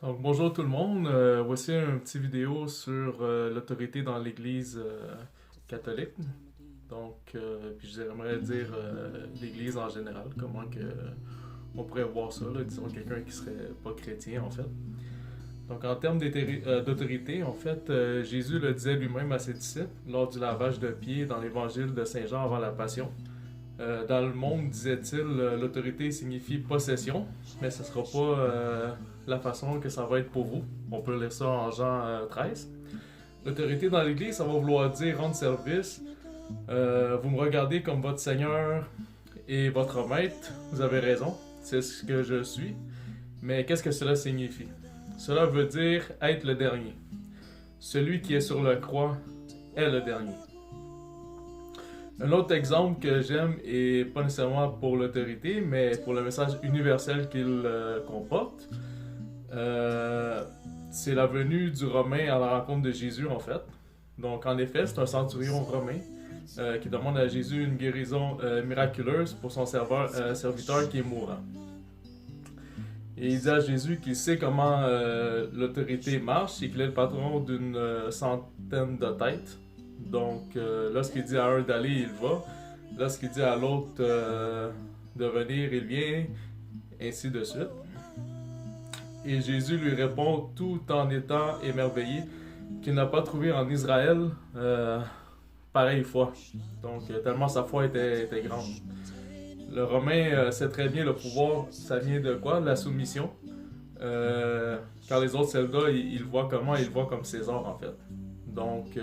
Donc bonjour tout le monde. Voici un petit vidéo sur l'autorité dans l'Église catholique. Puis j'aimerais dire l'Église en général, comment que on pourrait voir ça, là, disons quelqu'un qui serait pas chrétien en fait. Donc en termes d'autorité, en fait, Jésus le disait lui-même à ses disciples lors du lavage de pieds dans l'Évangile de Saint Jean avant la Passion. Dans le monde, disait-il, l'autorité signifie possession, mais ce ne sera pas la façon que ça va être pour vous. On peut lire ça en Jean 13. L'autorité dans l'Église, ça va vouloir dire rendre service. Vous me regardez comme votre Seigneur et votre Maître. Vous avez raison, c'est ce que je suis. Mais qu'est-ce que cela signifie? Cela veut dire être le dernier. Celui qui est sur la croix est le dernier. Un autre exemple que j'aime, et pas nécessairement pour l'autorité, mais pour le message universel qu'il comporte, c'est la venue du Romain à la rencontre de Jésus en fait. Donc en effet, c'est un centurion romain qui demande à Jésus une guérison miraculeuse pour son serviteur qui est mourant. Et il dit à Jésus qu'il sait comment l'autorité marche et qu'il est le patron d'une centaine de têtes. Donc, lorsqu'il dit à un d'aller, il va. Lorsqu'il dit à l'autre de venir, il vient. Ainsi de suite. Et Jésus lui répond tout en étant émerveillé qu'il n'a pas trouvé en Israël pareille foi. Donc, tellement sa foi était grande. Le Romain sait très bien le pouvoir, ça vient de quoi? De la soumission. Quand les autres soldats, ils voient comment? Ils voient comme César, en fait. Donc,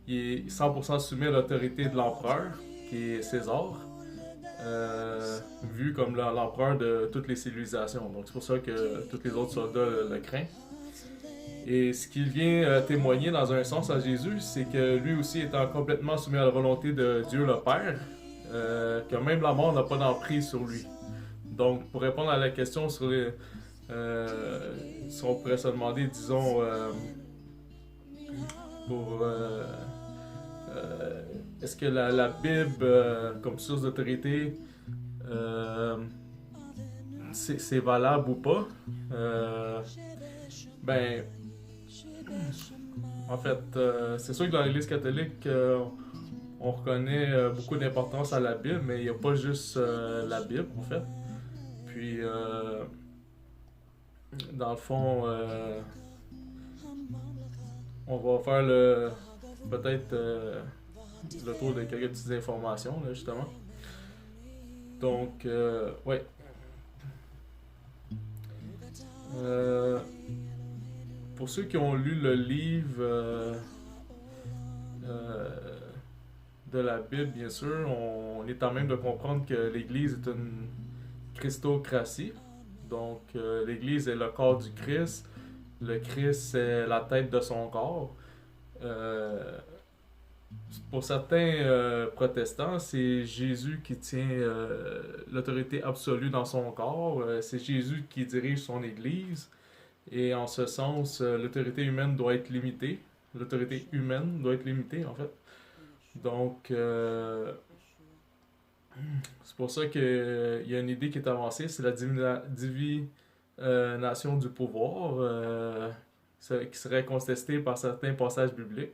il est 100% soumis à l'autorité de l'empereur, qui est César, vu comme l'empereur de toutes les civilisations. Donc, c'est pour ça que tous les autres soldats le craignent. Et ce qu'il vient témoigner dans un sens à Jésus, c'est que lui aussi étant complètement soumis à la volonté de Dieu le Père, que même la mort n'a pas d'emprise sur lui. Donc, pour répondre à la question sur les... si on pourrait se demander, disons, pour... est-ce que la Bible, comme source d'autorité, euh, c'est valable ou pas? Ben, en fait, c'est sûr que dans l'Église catholique, on reconnaît beaucoup d'importance à la Bible, mais il n'y a pas juste la Bible, en fait. Puis, dans le fond, on va faire peut-être le tour de quelques petites informations, là, justement. Donc, ouais. Euh, pour ceux qui ont lu le livre euh, de la Bible, bien sûr, on est en même de comprendre que l'Église est une Christocratie. Donc, l'Église est le corps du Christ. Le Christ est la tête de son corps. Euh, pour certains protestants, c'est Jésus qui tient l'autorité absolue dans son corps. C'est Jésus qui dirige son Église. Et en ce sens, l'autorité humaine doit être limitée. L'autorité humaine doit être limitée, en fait. Donc, c'est pour ça qu'il y a une idée qui est avancée, c'est la divination du pouvoir, qui serait contestée par certains passages bibliques,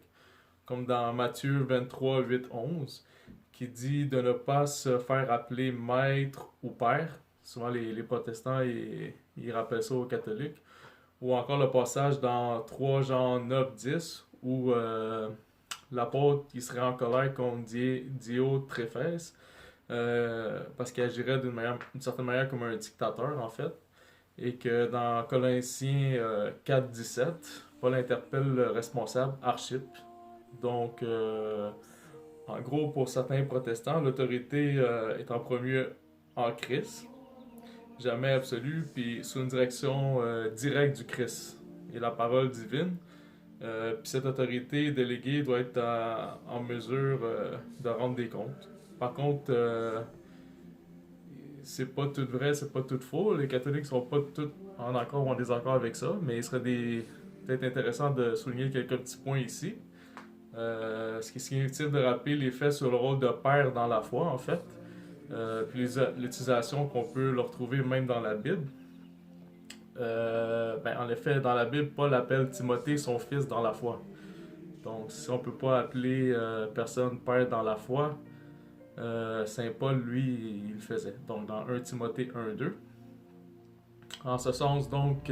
comme dans Matthieu 23, 8, 11, qui dit de ne pas se faire appeler maître ou père. Souvent, les protestants, ils rappellent ça aux catholiques. Ou encore le passage dans 3 Jean 9, 10, où l'apôtre il serait en colère contre Diotréphès, parce qu'il agirait d'une certaine manière comme un dictateur, en fait. Et que dans Colossiens 4, 17, Paul interpelle le responsable Archippe. Donc, en gros, pour certains protestants, l'autorité est en premier en Christ, jamais absolue, puis sous une direction directe du Christ et la parole divine. Puis cette autorité déléguée doit être en mesure de rendre des comptes. Par contre, c'est pas tout vrai, c'est pas tout faux. Les catholiques sont pas tous en accord ou en désaccord avec ça, mais il serait peut-être intéressant de souligner quelques petits points ici. Ce qui est utile de rappeler les faits sur le rôle de père dans la foi, en fait. Puis l'utilisation qu'on peut le retrouver même dans la Bible. En effet, dans la Bible, Paul appelle Timothée son fils dans la foi. Donc, si on ne peut pas appeler personne père dans la foi, Saint Paul, lui, il le faisait. Donc, dans 1 Timothée 1-2. En ce sens, donc,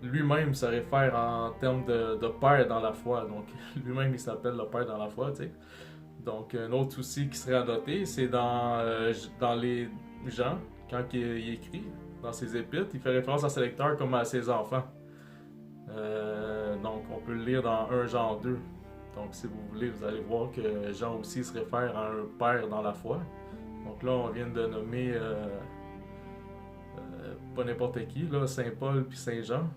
lui-même se réfère en termes de père dans la foi. Donc, lui-même, il s'appelle le père dans la foi, tu sais. Donc, un autre souci qui serait à noter, c'est dans les Jean, quand il écrit, dans ses épîtres, il fait référence à ses lecteurs comme à ses enfants. Donc, on peut le lire dans 1 Jean 2. Donc, si vous voulez, vous allez voir que Jean aussi se réfère à un père dans la foi. Donc là, on vient de nommer pas n'importe qui, là, Saint Paul puis Saint Jean.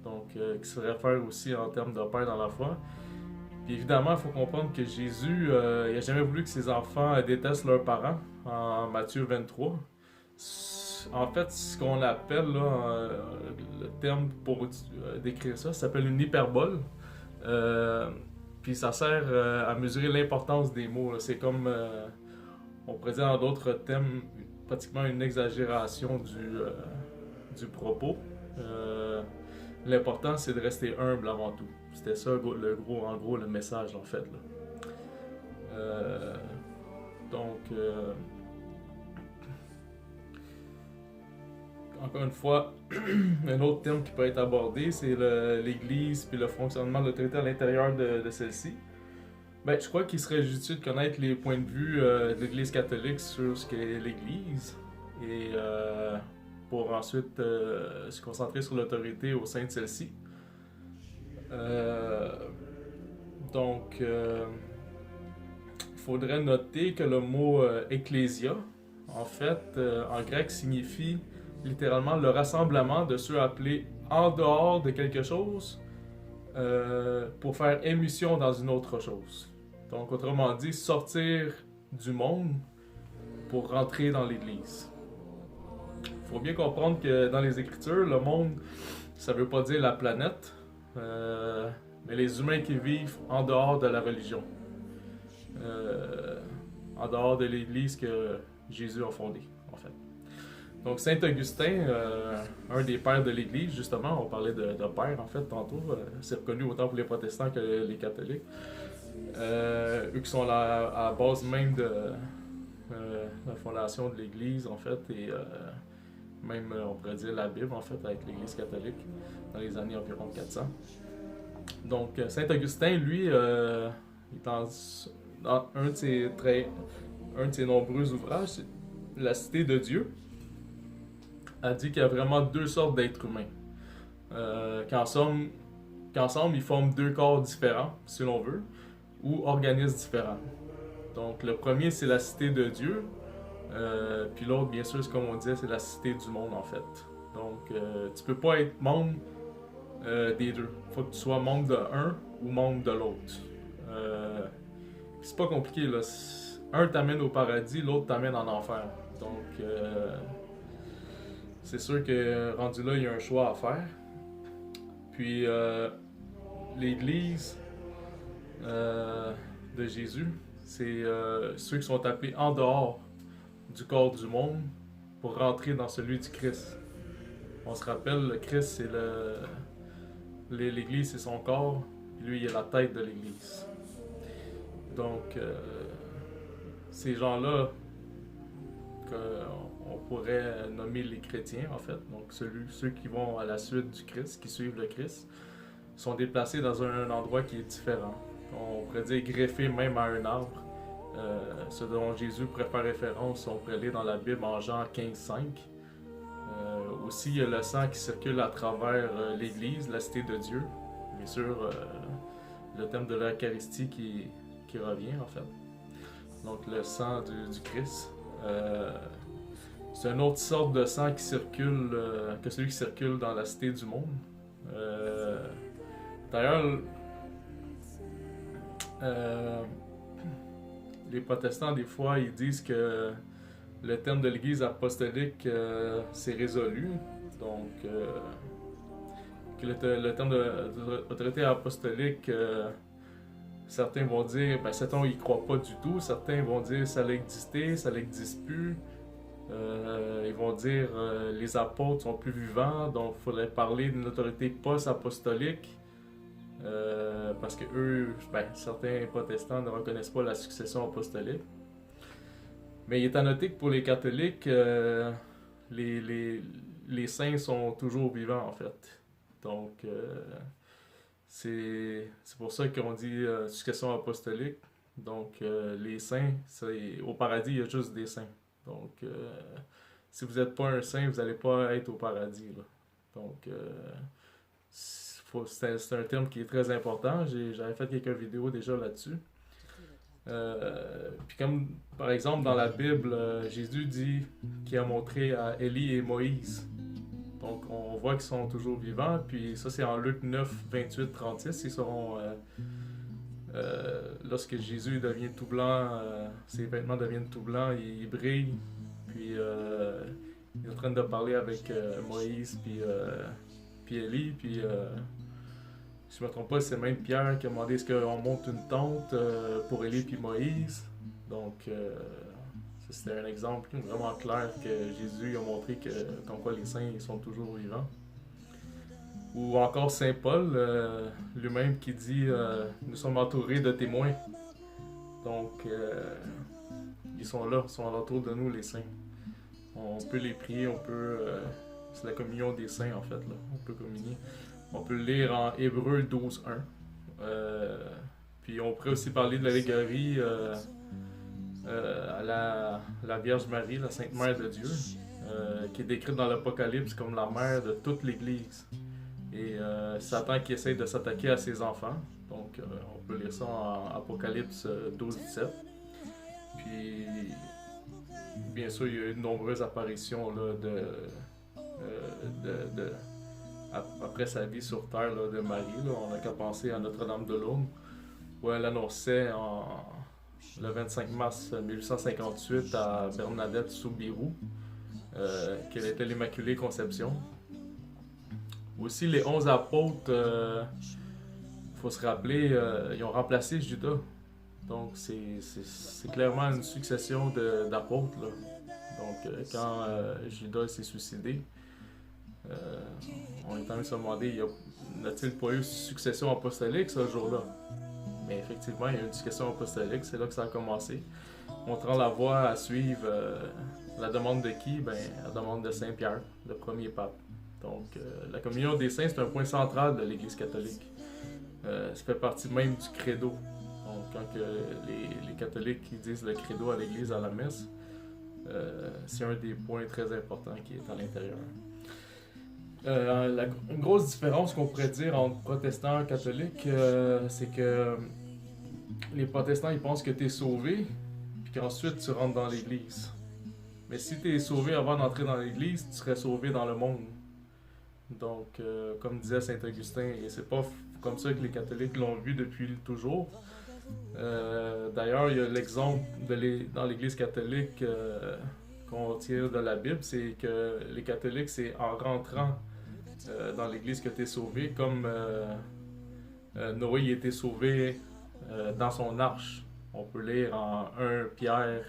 Donc, qui se réfèrent aussi en termes de père dans la foi. Puis évidemment, il faut comprendre que Jésus, il n'a jamais voulu que ses enfants détestent leurs parents, en Matthieu 23. En fait, ce qu'on appelle, là, le terme pour décrire ça s'appelle une hyperbole. Puis ça sert à mesurer l'importance des mots. Là. C'est comme, on pourrait dire en d'autres termes, pratiquement une exagération du propos. L'important, c'est de rester humble avant tout. C'était ça, en gros, le message, en fait. Là. Donc, encore une fois, un autre thème qui peut être abordé, c'est l'Église puis le fonctionnement de l'autorité à l'intérieur de celle-ci. Ben, je crois qu'il serait judicieux de connaître les points de vue de l'Église catholique sur ce qu'est l'Église et pour ensuite se concentrer sur l'autorité au sein de celle-ci. Donc, il faudrait noter que le mot ecclésia, en fait, en grec, signifie littéralement le rassemblement de ceux appelés en dehors de quelque chose pour faire émission dans une autre chose. Donc, autrement dit, sortir du monde pour rentrer dans l'Église. Il faut bien comprendre que dans les Écritures, le monde, ça ne veut pas dire la planète, mais les humains qui vivent en dehors de la religion, en dehors de l'Église que Jésus a fondée, en fait. Donc Saint Augustin, un des pères de l'Église, justement, on parlait de père en fait tantôt, c'est reconnu autant pour les protestants que les catholiques, eux qui sont à la base même de la fondation de l'Église en fait, et même on pourrait dire la Bible en fait avec l'Église catholique dans les années environ 400. Donc Saint Augustin, lui, est dans un de ses nombreux ouvrages, La Cité de Dieu, a dit qu'il y a vraiment deux sortes d'êtres humains. Qu'ensemble, ils forment deux corps différents, si l'on veut, ou organismes différents. Donc, le premier, c'est la cité de Dieu. Puis l'autre, bien sûr, c'est comme on disait, c'est la cité du monde, en fait. Donc, tu peux pas être membre des deux. Il faut que tu sois membre de un ou membre de l'autre. C'est pas compliqué, là. Un t'amène au paradis, l'autre t'amène en enfer. Donc, c'est sûr que rendu là, il y a un choix à faire. Puis, l'Église de Jésus, c'est ceux qui sont appelés en dehors du corps du monde pour rentrer dans celui du Christ. On se rappelle, le Christ, c'est l'Église, c'est son corps, puis lui, il est la tête de l'Église. Donc, ces gens-là, on pourrait nommer les chrétiens, en fait. Donc, ceux qui vont à la suite du Christ, qui suivent le Christ, sont déplacés dans un endroit qui est différent. On pourrait dire greffés même à un arbre. Ce dont Jésus pourrait faire référence, on pourrait lire dans la Bible en Jean 15,5. Aussi, il y a le sang qui circule à travers l'Église, la cité de Dieu. Bien sûr, le thème de l'Eucharistie qui revient, en fait. Donc, le sang du Christ. C'est une autre sorte de sang qui circule que celui qui circule dans la cité du monde. D'ailleurs, les protestants, des fois, ils disent que le terme de l'Église apostolique, c'est résolu. Donc, que le terme d'autorité apostolique, certains vont dire, certains ils croient pas du tout. Certains vont dire ça a existé, ça n'existe plus. Ils vont dire les apôtres sont plus vivants, donc il faudrait parler d'une autorité post-apostolique. Parce que eux, ben, certains protestants ne reconnaissent pas la succession apostolique. Mais il est à noter que pour les catholiques, les, les, les saints sont toujours vivants en fait. Donc, c'est pour ça qu'on dit succession apostolique. Donc, les saints, au paradis, il y a juste des saints. Donc, si vous n'êtes pas un saint, vous n'allez pas être au paradis. Là. Donc, c'est un terme qui est très important. J'avais fait quelques vidéos déjà là-dessus. Puis comme par exemple dans la Bible, Jésus dit qu'il a montré à Élie et Moïse. Donc on voit qu'ils sont toujours vivants. Puis ça c'est en Luc 9, 28, 36. Ils seront lorsque Jésus devient tout blanc, ses vêtements deviennent tout blancs, il brille. Puis il est en train de parler avec Moïse puis Élie. Puis si je ne me trompe pas, c'est même Pierre qui a demandé est-ce qu'on monte une tente pour Élie et Moïse. Donc, ça, c'était un exemple vraiment clair que Jésus a montré que, comme quoi les saints ils sont toujours vivants. Ou encore Saint Paul lui-même qui dit nous sommes entourés de témoins. Donc, ils sont là, ils sont autour de nous, les saints. On peut les prier, c'est la communion des saints en fait, là. On peut communier. On peut le lire en Hébreux 12.1. Puis on pourrait aussi parler de l'allégorie à la Vierge Marie, la Sainte Mère de Dieu, qui est décrite dans l'Apocalypse comme la mère de toute l'Église. Et Satan qui essaie de s'attaquer à ses enfants. Donc on peut lire ça en Apocalypse 12.17. Puis bien sûr, il y a eu de nombreuses apparitions là, après sa vie sur terre là, de Marie. Là. On n'a qu'à penser à Notre-Dame de Lourdes, où elle annonçait le 25 mars 1858 à Bernadette Soubirous qu'elle était l'Immaculée Conception. Aussi, les 11 apôtres, il faut se rappeler, ils ont remplacé Judas. Donc, c'est clairement une succession d'apôtres. Là. Donc, quand Judas s'est suicidé, on est en train de se demander, n'a-t-il pas eu succession apostolique ce jour-là? Mais effectivement, il y a eu une succession apostolique, c'est là que ça a commencé. Montrant la voie à suivre, la demande de qui? Ben, la demande de Saint Pierre, le premier pape. Donc, la communion des saints, c'est un point central de l'Église catholique. Ça fait partie même du credo. Donc, quand les catholiques qui disent le credo à l'Église, à la messe, c'est un des points très importants qui est à l'intérieur. Une grosse différence qu'on pourrait dire entre protestants et catholiques, c'est que les protestants ils pensent que tu es sauvé, puis qu'ensuite tu rentres dans l'église. Mais si tu es sauvé avant d'entrer dans l'église, tu serais sauvé dans le monde. Donc, comme disait Saint Augustin, et c'est pas comme ça que les catholiques l'ont vu depuis toujours. D'ailleurs, il y a l'exemple dans l'église catholique qu'on tire de la Bible, c'est que les catholiques, c'est en rentrant dans l'église que tu es sauvé, comme Noé a été sauvé dans son arche. On peut lire en 1 Pierre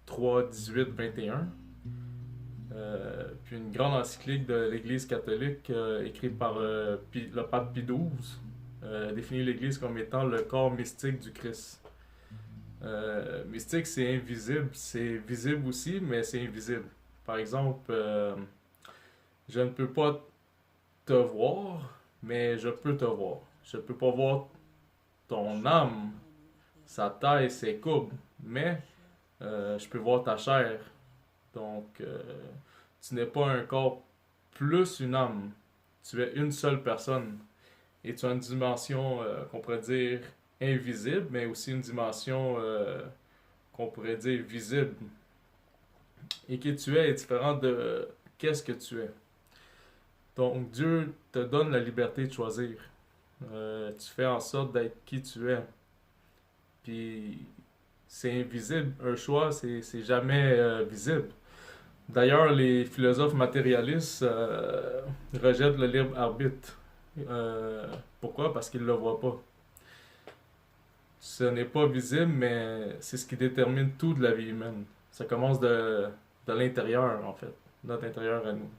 3, 18, 21. Puis une grande encyclique de l'Église catholique écrite par le pape Pie XII définit l'Église comme étant le corps mystique du Christ. Mystique, c'est invisible. C'est visible aussi, mais c'est invisible. Par exemple, je ne peux pas te voir, mais je peux te voir. Je peux pas voir ton âme, sa taille, ses courbes, mais je peux voir ta chair. Donc, tu n'es pas un corps plus une âme. Tu es une seule personne. Et tu as une dimension qu'on pourrait dire invisible, mais aussi une dimension qu'on pourrait dire visible. Et qui tu es est différent de qu'est-ce que tu es. Donc, Dieu te donne la liberté de choisir. Tu fais en sorte d'être qui tu es. Puis, c'est invisible. Un choix, c'est jamais visible. D'ailleurs, les philosophes matérialistes rejettent le libre arbitre. Pourquoi? Parce qu'ils ne le voient pas. Ce n'est pas visible, mais c'est ce qui détermine tout de la vie humaine. Ça commence de l'intérieur, en fait, notre intérieur à nous.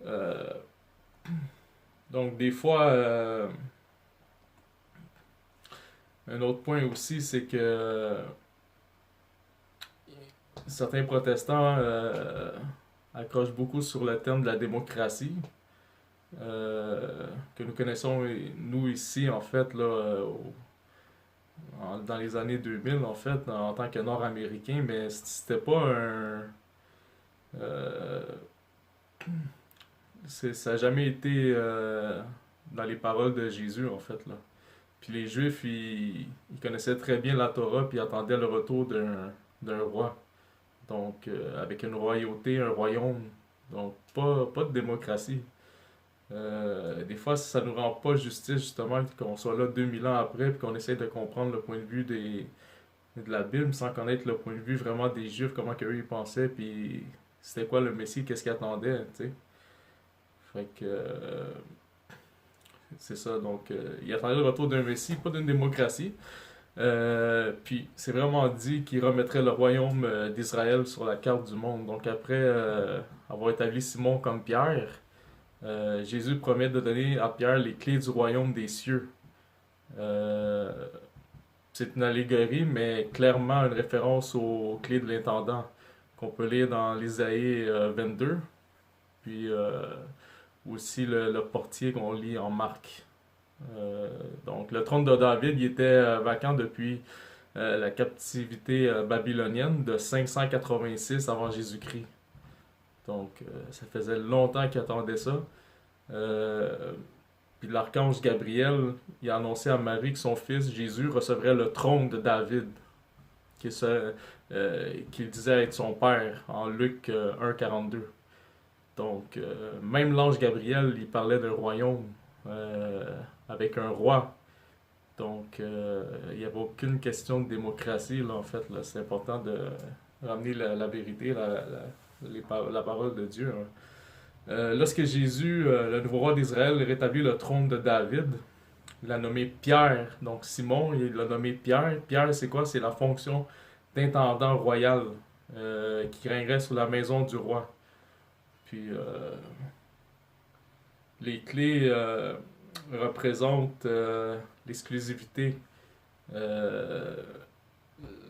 Euh, donc, des fois, un autre point aussi, c'est que certains protestants accrochent beaucoup sur le terme de la démocratie, que nous connaissons, nous, ici, en fait, là, dans les années 2000, en fait, en tant que Nord-Américain, mais c'était pas un... euh, ça n'a jamais été dans les paroles de Jésus, en fait, là. Puis les Juifs, ils connaissaient très bien la Torah, puis ils attendaient le retour d'un roi. Donc, avec une royauté, un royaume. Donc, pas de démocratie. Des fois, ça nous rend pas justice, justement, qu'on soit là 2000 ans après, puis qu'on essaie de comprendre le point de vue de la Bible sans connaître le point de vue vraiment des Juifs, comment qu'eux ils pensaient, puis c'était quoi le Messie, qu'est-ce qu'ils attendaient, tu sais. Fait que c'est ça, donc il attendait le retour d'un Messie, pas d'une démocratie. Puis c'est vraiment dit qu'il remettrait le royaume d'Israël sur la carte du monde. Donc après avoir établi Simon comme Pierre, Jésus promet de donner à Pierre les clés du royaume des cieux. Euh, c'est une allégorie, mais clairement une référence aux clés de l'intendant qu'on peut lire dans l'Isaïe 22, puis aussi le portier qu'on lit en Marc. Donc le trône de David il était vacant depuis la captivité babylonienne de 586 avant Jésus-Christ. Donc ça faisait longtemps qu'il attendait ça. Euh, Puis l'archange Gabriel, il a annoncé à Marie que son fils Jésus recevrait le trône de David, qu'il disait être son père en Luc 1,42. Donc, même l'ange Gabriel, il parlait d'un royaume avec un roi. Donc, il n'y avait aucune question de démocratie, là, en fait. Là. C'est important de ramener la vérité, la parole de Dieu. Hein. Lorsque Jésus, le nouveau roi d'Israël, rétablit le trône de David, il l'a nommé Pierre. Donc Simon, il l'a nommé Pierre. Pierre, c'est quoi? C'est la fonction d'intendant royal qui régnerait sur la maison du roi. Puis les clés représentent l'exclusivité. Euh,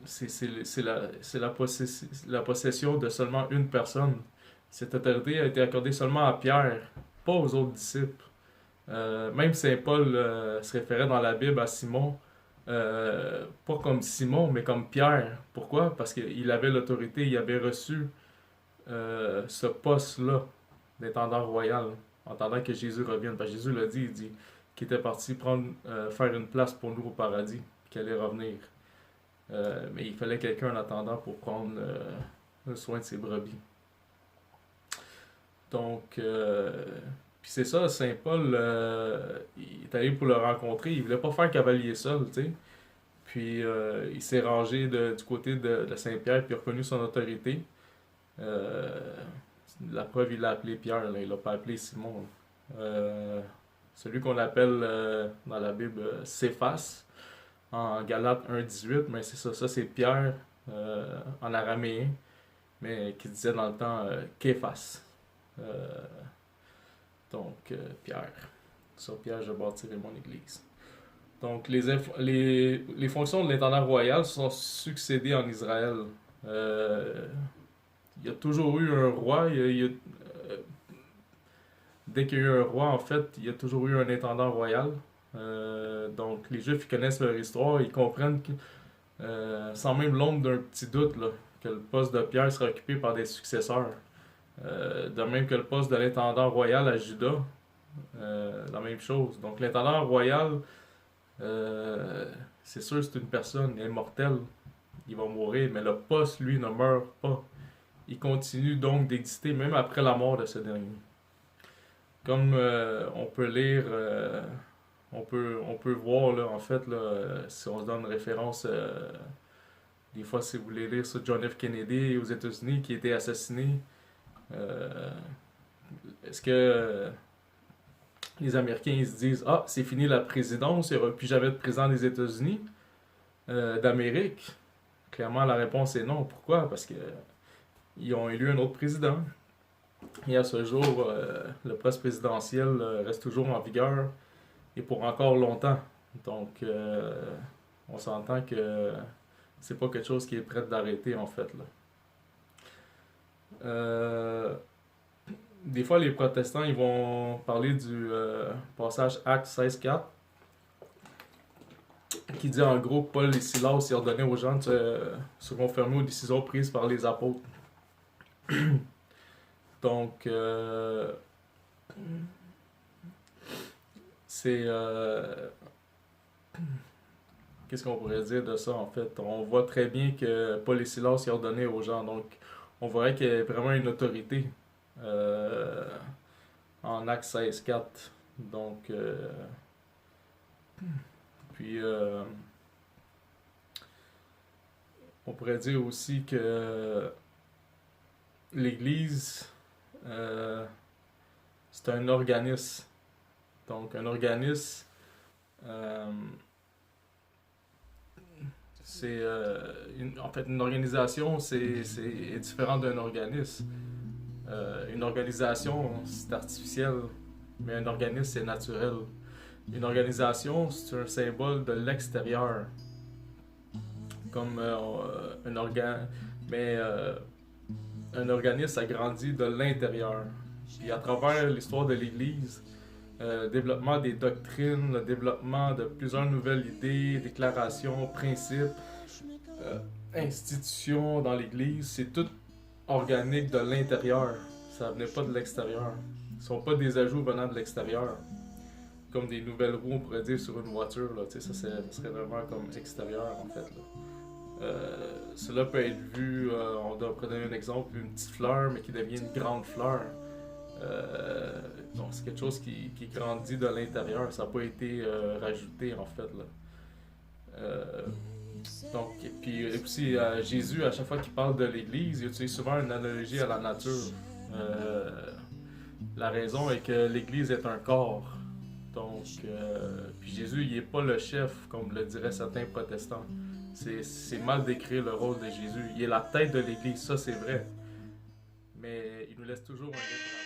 c'est la possession de seulement une personne. Cette autorité a été accordée seulement à Pierre, pas aux autres disciples. Même Saint Paul se référait dans la Bible à Simon, pas comme Simon, mais comme Pierre. Pourquoi? Parce qu'il avait l'autorité, il avait reçu ce poste-là d'intendant royal, en attendant que Jésus revienne. Parce que Jésus l'a dit, il dit qu'il était parti faire une place pour nous au paradis, qu'il allait revenir. Mais il fallait quelqu'un en attendant pour prendre soin de ses brebis. Donc, puis c'est ça, Saint Paul, il est allé pour le rencontrer, il voulait pas faire cavalier seul, tu sais. Puis il s'est rangé du côté de Saint-Pierre, puis il a reconnu son autorité. Euh, la preuve, il l'a appelé Pierre, là, il l'a pas appelé Simon. Celui qu'on appelle dans la Bible Céphas, en Galates 1,18, mais c'est ça, c'est Pierre en araméen, mais qui disait dans le temps Képhas. Euh, Pierre. Sur Pierre, je bâtirai mon église. Donc, les fonctions de l'intendant royal sont succédées en Israël. Il y a toujours eu un roi. Dès qu'il y a eu un roi, en fait, il y a toujours eu un intendant royal. Donc, les Juifs ils connaissent leur histoire. Ils comprennent que, sans même l'ombre d'un petit doute, là, que le poste de Pierre sera occupé par des successeurs. De même que le poste de l'intendant royal à Juda, la même chose. Donc l'intendant royal, c'est sûr c'est une personne immortelle, il va mourir, mais le poste, lui, ne meurt pas. Il continue donc d'exister même après la mort de ce dernier. Comme on peut lire, on peut voir là, en fait, là, si on se donne référence, des fois si vous voulez lire sur John F. Kennedy aux États-Unis qui a été assassiné. Euh, Est-ce que les Américains ils se disent ah, c'est fini la présidence, il n'y aura plus jamais de président des États-Unis d'Amérique? Clairement, la réponse est non. Pourquoi? Parce que ils ont élu un autre président. Et à ce jour, le poste présidentiel reste toujours en vigueur et pour encore longtemps. Donc, on s'entend que c'est pas quelque chose qui est prêt d'arrêter en fait là. Euh, des fois, les protestants ils vont parler du passage Acte 16.4 qui dit en gros Paul et Silas ils ordonnaient aux gens de se conformer aux décisions prises par les apôtres. Donc, c'est. Qu'est-ce qu'on pourrait dire de ça en fait? On voit très bien que Paul et Silas y ordonnaient aux gens. Donc, on voit qu'il y a vraiment une autorité euh, en Acte 16.4. Donc, puis, on pourrait dire aussi que l'Église, euh, c'est un organisme. Donc, un organisme, euh, c'est en fait une organisation, c'est différent d'un organisme. Une organisation, c'est artificiel, mais un organisme, c'est naturel. Une organisation, c'est un symbole de l'extérieur, comme un organe, mais un organisme, ça grandit de l'intérieur. Puis à travers l'histoire de l'Église, le développement des doctrines, le développement de plusieurs nouvelles idées, déclarations, principes, euh, institutions dans l'Église, c'est tout organique de l'intérieur. Ça venait pas de l'extérieur. Ce sont pas des ajouts venant de l'extérieur. Comme des nouvelles roues, on pourrait dire, sur une voiture. Là. Ça serait vraiment comme extérieur, en fait. Là. Cela peut être vu, on pourrait donner un exemple, une petite fleur, mais qui devient une grande fleur. Donc c'est quelque chose qui grandit de l'intérieur, ça n'a pas été rajouté en fait là. Euh, donc et puis aussi Jésus à chaque fois qu'il parle de l'Église, il utilise souvent une analogie à la nature. Euh, la raison est que l'Église est un corps. Donc puis Jésus il est pas le chef comme le diraient certains protestants. C'est mal décrire le rôle de Jésus. Il est la tête de l'Église, ça c'est vrai. Mais il nous laisse toujours un